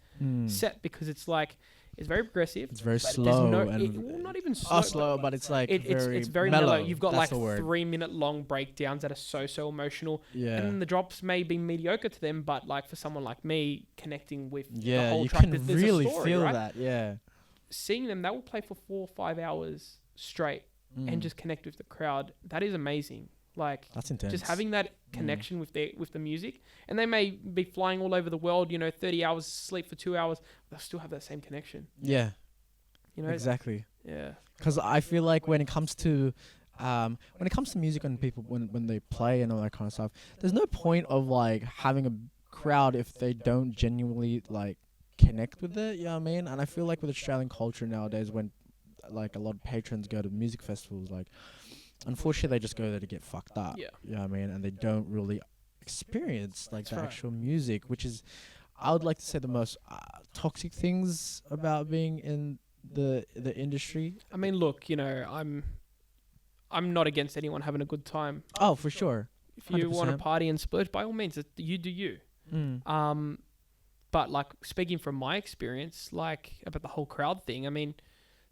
set because it's like, it's very progressive. It's very slow. Not even slow. But it's like it's very mellow. You've got like 3-minute long breakdowns that are so emotional. Yeah. And the drops may be mediocre to them, but like for someone like me, connecting with the whole track, you can really feel that. Yeah. Seeing them, they will play for 4 or 5 hours straight and just connect with the crowd. That is amazing. Like, that's intense. Just having that connection with the music, and they may be flying all over the world, you know, 30 hours sleep for 2 hours, they'll still have that same connection. Yeah, you know, exactly. Yeah, because I feel like when it comes to music and people when they play and all that kind of stuff, there's no point of like having a crowd if they don't genuinely like connect with it. You know what I mean? And I feel like with Australian culture nowadays, when like a lot of patrons go to music festivals, like, unfortunately, they just go there to get fucked up. Yeah. You know what I mean? And they don't really experience like the actual music, which is, I would like to say, the most toxic things about being in the industry. I mean, look, you know, I'm not against anyone having a good time. Oh, for sure. If you want to party and splurge, by all means, you do you. But like, speaking from my experience, like about the whole crowd thing, I mean,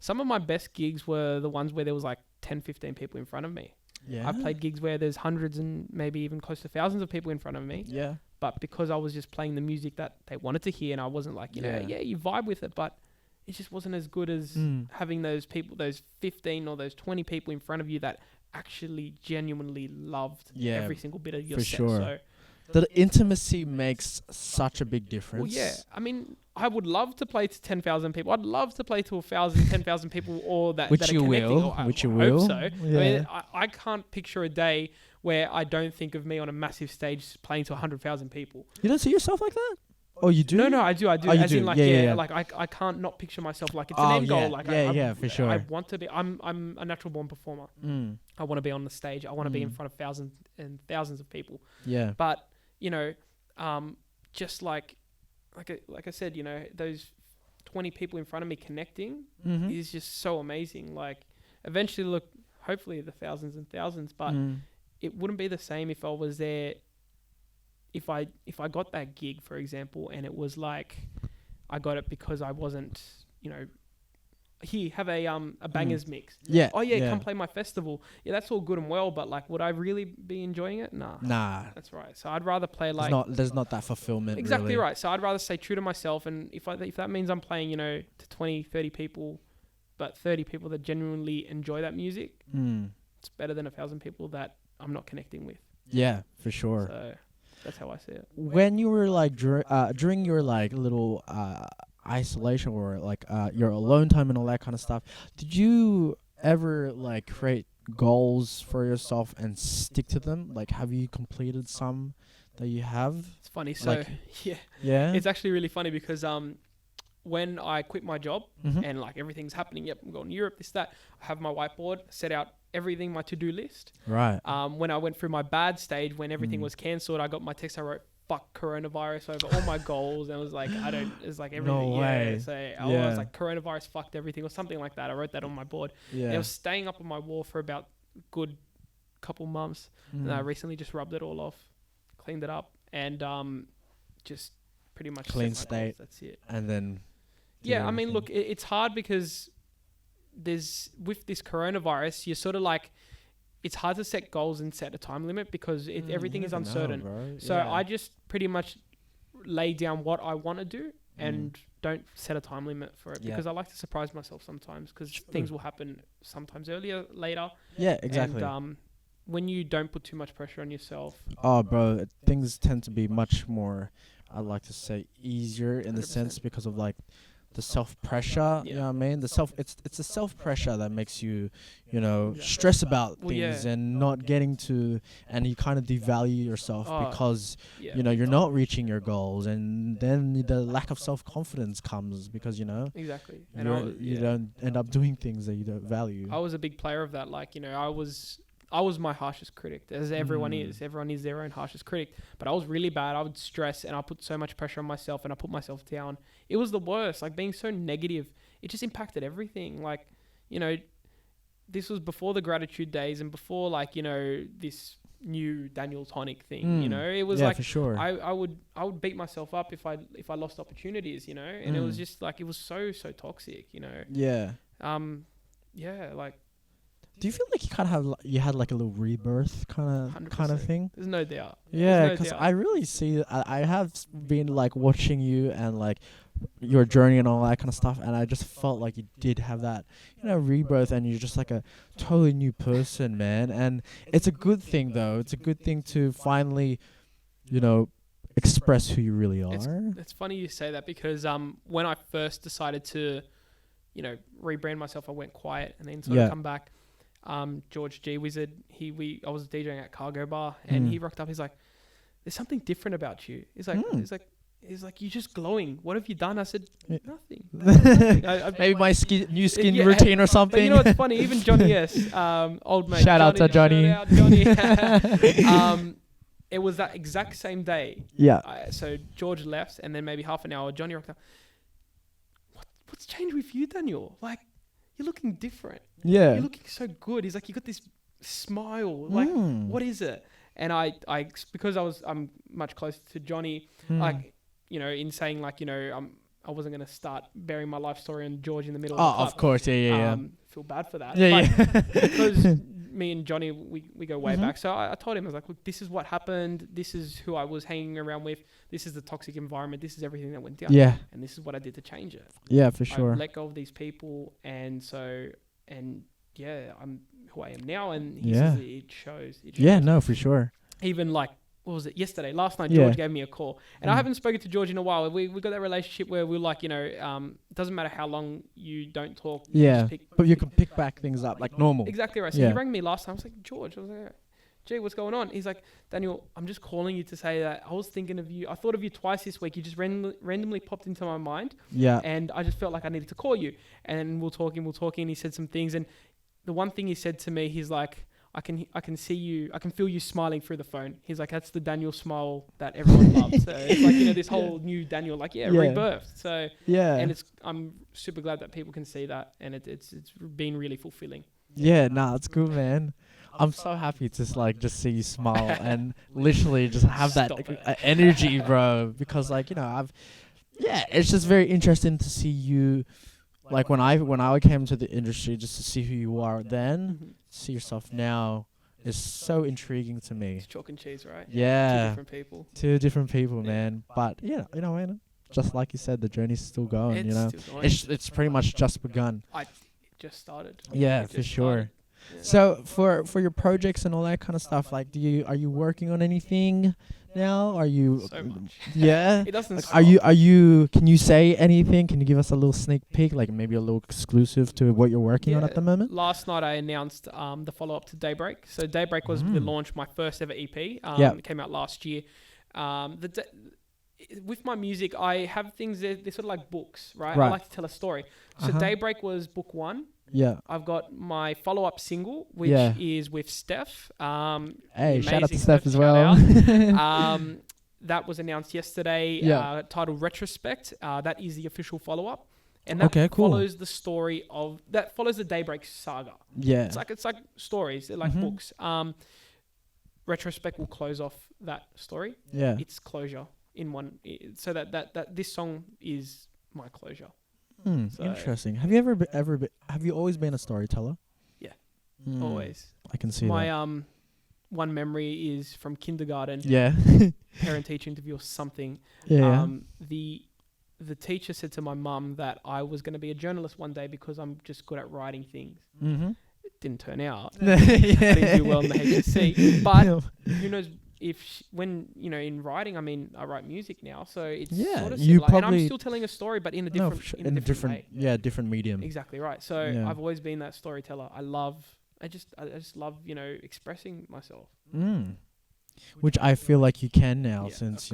some of my best gigs were the ones where there was like 10, 15 people in front of me. Yeah. I've played gigs where there's hundreds and maybe even close to thousands of people in front of me. Yeah. But because I was just playing the music that they wanted to hear, and I wasn't like, you know, you vibe with it, but it just wasn't as good as having those people, those 15 or those 20 people in front of you that actually genuinely loved every single bit of your set. Sure. So the intimacy makes such a big difference. Well, yeah. I mean, I would love to play to 10,000 people. I'd love to play to 1,000, 10,000 people, or that. Which that you will. Which you will. I hope so. Yeah. I mean, I can't picture a day where I don't think of me on a massive stage playing to 100,000 people. You don't see yourself like that? Oh, you do? No, I do. Oh, you As do? in, like, Yeah. like I can't not picture myself like it's an end goal. Like, for sure. I want to be. I'm a natural born performer. I want to be on the stage. I want to be in front of thousands and thousands of people. Yeah. But just like I said, those 20 people in front of me connecting is just so amazing. Like, eventually, look, hopefully the thousands and thousands, but it wouldn't be the same if I was there. If I got that gig, for example, and it was like I got it because I wasn't, here, have a bangers mix. Yeah. Oh yeah, come play my festival. Yeah, that's all good and well, but like, would I really be enjoying it? Nah. That's right. So I'd rather play like there's not that fulfillment. Exactly really. Right. So I'd rather stay true to myself, and if that means I'm playing, to 20, 30 people, but 30 people that genuinely enjoy that music, it's better than 1,000 people that I'm not connecting with. Yeah, for sure. So that's how I see it. When you were like during your like little isolation or like your alone time and all that kind of stuff, did you ever like create goals for yourself and stick to them? Like, have you completed some that you have? It's funny. So like, yeah, it's actually really funny because when I quit my job and like everything's happening, I'm going to Europe, this, that, I have my whiteboard, set out everything, my to-do list. Right. When I went through my bad stage, when everything was cancelled, I got my text, I wrote, fuck coronavirus over all my goals. And it was like, it's like everything. No way. So I was like, coronavirus fucked everything or something like that. I wrote that on my board. Yeah. And it was staying up on my wall for about a good couple months. And I recently just rubbed it all off, cleaned it up, and just pretty much clean state. That's it. And then yeah, I mean, look, it's hard because with this coronavirus, you're sort of like, it's hard to set goals and set a time limit because everything is uncertain. So I just pretty much lay down what I want to do and don't set a time limit for it because I like to surprise myself sometimes because things will happen sometimes earlier, later. Yeah, exactly. And when you don't put too much pressure on yourself. Oh, bro, things tend to be much more, I'd like to say, easier in 100%. The sense because of like the self-pressure, you know what I mean? It's the self-pressure that makes you, stress about things and not getting to, and you kind of devalue yourself because, you're not reaching your goals, and then the lack of self-confidence comes because, Exactly. You don't end up doing things that you don't value. I was a big player of that. Like, I was my harshest critic, as everyone is. Everyone is their own harshest critic. But I was really bad. I would stress and I put so much pressure on myself and I put myself down. It was the worst. Like, being so negative, it just impacted everything. Like, this was before the gratitude days and before, like, this new Daniel Tonik thing. It was like, for sure. I would beat myself up if I lost opportunities. And it was just like, it was so toxic. Yeah. Like. Do you feel like you had like a little rebirth kind of thing? There's no doubt. Yeah, because I really see. I have been like watching you and like your journey and all that kind of stuff, and I just felt like you did have that, rebirth, and you're just like a totally new person, man. And it's a good thing, though. It's a good thing to finally, express who you really are. It's funny you say that because when I first decided to, rebrand myself, I went quiet and then sort of come back. George G Wizard, I was DJing at Cargo Bar and he rocked up. He's like, "There's something different about you." He's like, "You're just glowing. What have you done?" I said, "Nothing." Maybe my new skin routine or something. But it's funny. Even Johnny S, old mate. Shout out to Johnny. It was that exact same day. Yeah. So George left, and then maybe half an hour, Johnny rocked up. What's changed with you, Daniel? Like, you're looking different. Yeah. You're looking so good. He's like, you got this smile. Like, what is it? And I because I'm much closer to Johnny, like, in saying like, I wasn't going to start bearing my life story on George in the middle of the club. Of course. Yeah. Feel bad for that. Yeah. Because me and Johnny, we go way back. So I told him, I was like, look, this is what happened. This is who I was hanging around with. This is the toxic environment. This is everything that went down. Yeah. And this is what I did to change it. Yeah, for sure. I let go of these people. I'm who I am now. And he says it shows. Yeah, no, for sure. Even like what was it? Yesterday, last night, George gave me a call, and I haven't spoken to George in a while. We got that relationship where we're like, it doesn't matter how long you don't talk. Yeah, but you can pick back things up like normal. Exactly right. So he rang me last time. I was like, George, I was like, gee, what's going on? He's like, Daniel, I'm just calling you to say that I was thinking of you. I thought of you twice this week. You just randomly popped into my mind. Yeah. And I just felt like I needed to call you. And we're talking. He said some things. And the one thing he said to me, he's like, I can see you, I can feel you smiling through the phone. He's like, that's the Daniel smile that everyone loves. So it's like, this whole new Daniel, like, rebirthed. So, and I'm super glad that people can see that. And it's been really fulfilling. Yeah, it's good, man. I'm so happy to just see you smile and literally just have that energy, bro. Because it's just very interesting to see you. Like when I came to the industry, just to see who you are then, see yourself now, is so intriguing to me. It's chalk and cheese, right? Yeah. Two different people, man. But just like you said, the journey's still going. Still going. It's pretty much just begun. It just started. Yeah, for sure. Yeah. So for your projects and all that kind of stuff, like, are you working on anything now? Are you so much? Yeah. It doesn't stop. Are you can you say anything? Can you give us a little sneak peek, like maybe a little exclusive to what you're working on at the moment? Last night I announced the follow up to Daybreak. So Daybreak was the launch, my first ever EP. It came out last year. With my music, I have things they're sort of like books, right? I like to tell a story. So Daybreak was book 1. Yeah. I've got my follow-up single, which is with Steph. Hey, shout out to Steph as well. That was announced yesterday, titled Retrospect. That is the official follow-up. And that follows the story follows the Daybreak saga. Yeah. It's like stories. They're like books. Retrospect will close off that story. Yeah. It's closure in one. So that this song is my closure. So interesting. Have you always been a storyteller? Yeah, always. I can see my one memory is from kindergarten. Yeah, parent-teacher interview or something. Yeah. The teacher said to my mum that I was going to be a journalist one day because I'm just good at writing things. Mm-hmm. It didn't turn out. I didn't do well in the HSC, but who knows? When in writing, I mean, I write music now, so it's sort of similar. And I'm still telling a story, but in a different way. Yeah, different medium. Exactly right. So I've always been that storyteller. I just love expressing myself. Which I feel like you can now, since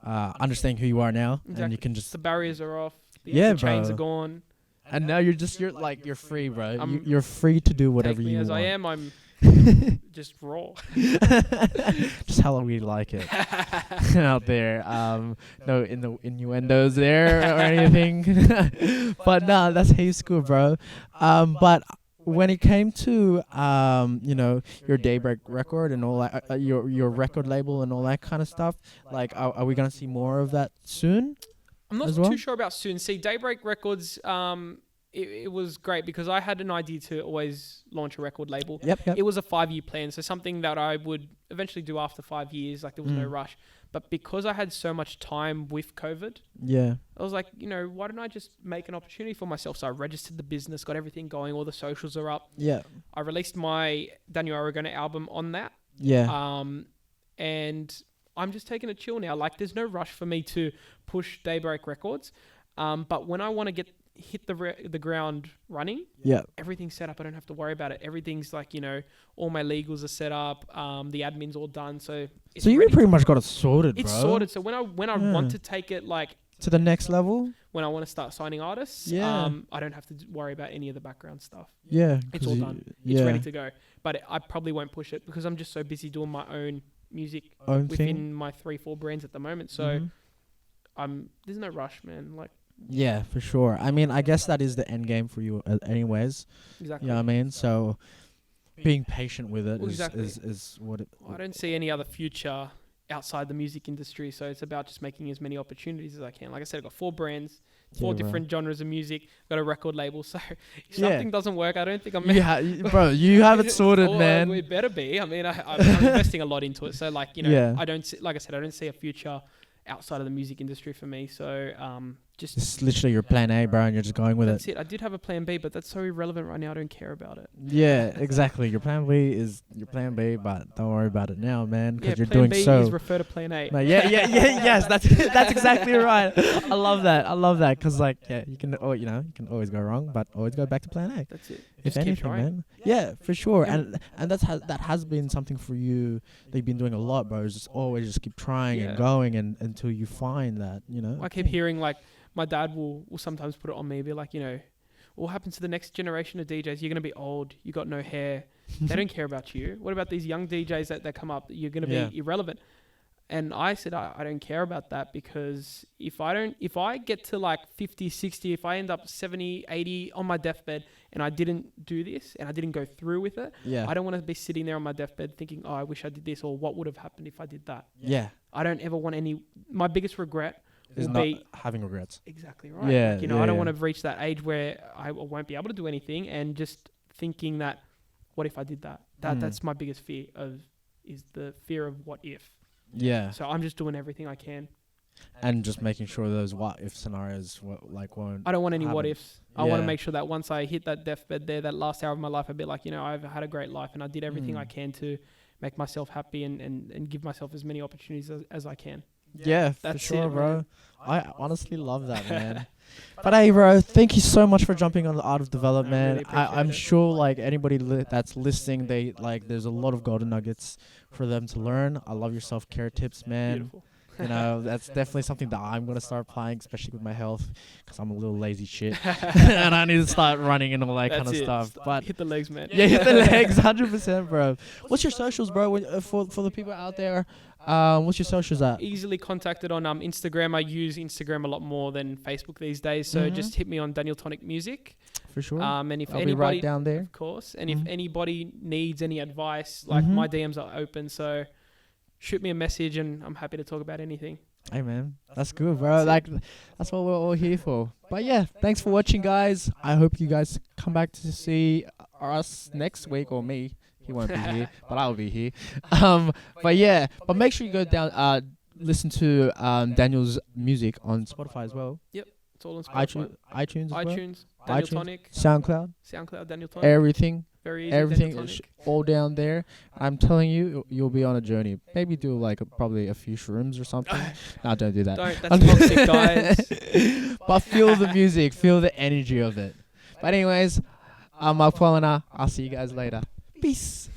understanding who you are now, and you can just the barriers are off. The chains are gone, and now you're free, bro. You're free to do whatever you want. As I am, I'm. Just raw. Just how we like it out there. No innuendos there or anything. But that's heaps good, bro. But when it came to your Daybreak record and all that, your record label and all that kind of stuff, like are we gonna see more of that soon? I'm not too sure about soon. See, Daybreak Records, it was great because I had an idea to always launch a record label. Yep. It was a 5-year plan, so something that I would eventually do after 5 years. Like, there was no rush. But because I had so much time with COVID, I was like, why don't I just make an opportunity for myself? So I registered the business, got everything going, all the socials are up. Yeah. I released my Daniel Aragona album on that. Yeah. And I'm just taking a chill now. Like, there's no rush for me to push Daybreak Records. But when I want to hit the ground running, everything's set up. I don't have to worry about it. Everything's like, all my legals are set up. The admin's all done. So you pretty much got it sorted, bro. It's sorted. So when I want to take it like to the next level, when I want to start signing artists, I don't have to worry about any of the background stuff. Yeah. It's all done. It's ready to go. But I probably won't push it because I'm just so busy doing my own music within my 3-4 brands at the moment. So there's no rush, man. Like, yeah, for sure. I mean, I guess that is the end game for you anyways. Exactly. You know what I mean? So being patient with it is what it... I don't see any other future outside the music industry, so it's about just making as many opportunities as I can. Like I said, I've got 4 brands, 4 different genres of music, got a record label, so if something doesn't work, I don't think I'm... bro, you have it sorted, man. It better be. I mean, I'm investing a lot into it, so I don't see, like I said, I don't see a future outside of the music industry for me, so It's literally your plan A, bro, and you're just going with That's it. I did have a plan B, but that's so irrelevant right now. I don't care about it. Yeah, exactly. Your plan B is your plan B, but don't worry about it now, man, because you're plan doing B so. is refer to plan A. Yes, that's exactly right. I love that, because like, yeah, you can always go wrong, but always go back to plan A. That's it. If anything, man. Yeah, for sure. And that has been something for you that you've been doing a lot, bro. Is just always just keep trying and going and until you find that, I keep hearing like my dad will sometimes put it on me, be like, what happens to the next generation of DJs? You're gonna be old. You got no hair. They don't care about you. What about these young DJs that come up? You're gonna be irrelevant. And I said, I don't care about that, because if I get to like 50, 60, if I end up 70, 80 on my deathbed and I didn't do this and I didn't go through with it, I don't want to be sitting there on my deathbed thinking, oh, I wish I did this, or what would have happened if I did that. Yeah. I don't ever want my biggest regret is not having regrets. Exactly right. Yeah. Like, I don't want to reach that age where I won't be able to do anything, and just thinking that, what if I did that? That's my biggest fear is the fear of what if. Yeah. So I'm just doing everything I can. And just making sure those what if scenarios won't. I don't want any happen. what ifs. I want to make sure that once I hit that deathbed there, that last hour of my life, I'd be like, I've had a great life and I did everything I can to make myself happy and give myself as many opportunities as I can. Yeah, for sure, bro. I honestly love that, man. But hey, bro, thank you so much for jumping on the Art of Development. I'm sure, like, anybody that's listening, there's a lot of golden nuggets for them to learn. I love your self-care tips, man. Beautiful. That's definitely something that I'm going to start applying, especially with my health, because I'm a little lazy shit. And I need to start running and all that kind of stuff. But hit the legs, man. Yeah, hit the legs, 100%, bro. What's your socials, bro, for the people out there? What's your socials at? Easily contacted on Instagram. I use Instagram a lot more than Facebook these days. So just hit me on Daniel Tonik Music. For sure. And if I'll anybody, be right down there. Of course. And if anybody needs any advice, like my DMs are open. So shoot me a message and I'm happy to talk about anything. Hey, man. That's good, bro. That's what we're all here for. But yeah, thanks for watching, guys. I hope you guys come back to see us next week, or me. He won't be here, but I'll be here. But make sure you go down, listen to Daniel's music on Spotify as well. Yep, it's all on Spotify. iTunes as well. Daniel Tonik. SoundCloud, Daniel Tonik. Everything. Very easy. Everything is all down there. I'm telling you, you'll be on a journey. Maybe do probably a few shrooms or something. No, don't do that. That's toxic, guys. But feel the music, feel the energy of it. But anyways, I'm Mark Pollina. I'll see you guys later. Peace.